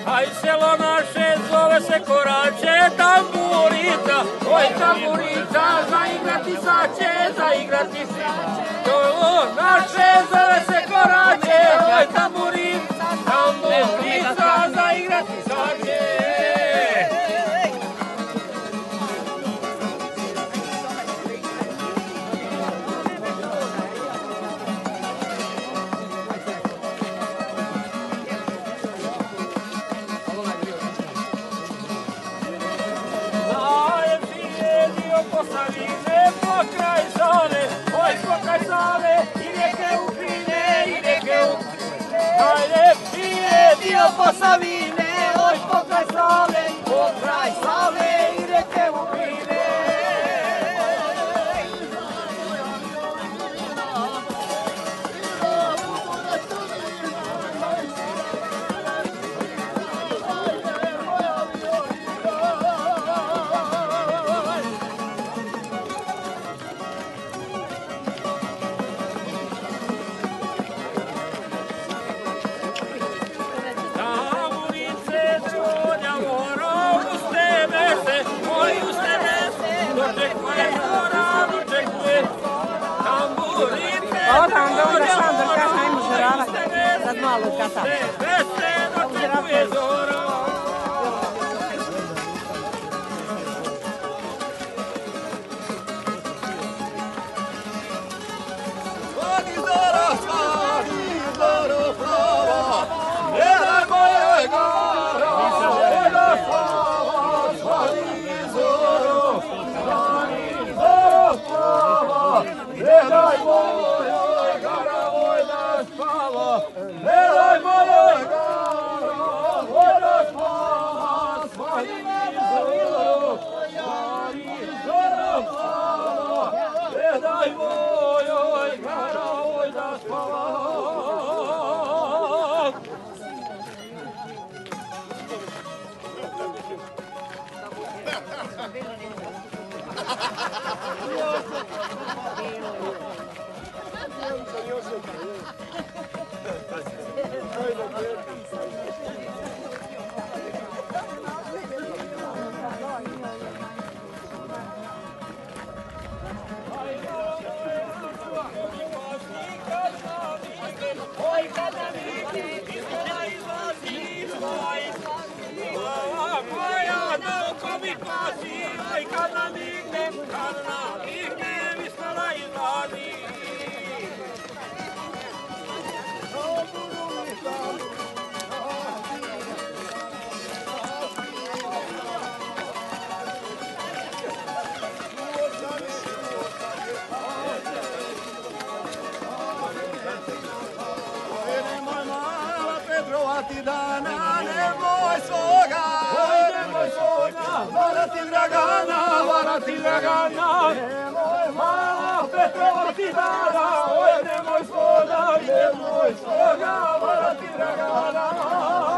Aj selo naše zove se Korače, tamburica, oj tamburica, zaigrati sače, zaigrati selo naše zove se Korače, oj tamburica, tamburica, zaigrati sače. Posavine, pokraj Save, oj pokraj Save, i rijeke Upine, i rijeke Upine. Najljepši je dio Posavine, oj pokraj Save, i rijeke Upine. Tamo dobro Sandor kaže ajmo žuravati sad malo u kasavu. Dana, nemoj svoga, varati Dragana, nemoj mala Petrova ti dana, oj nemoj svoga, varati Dragana.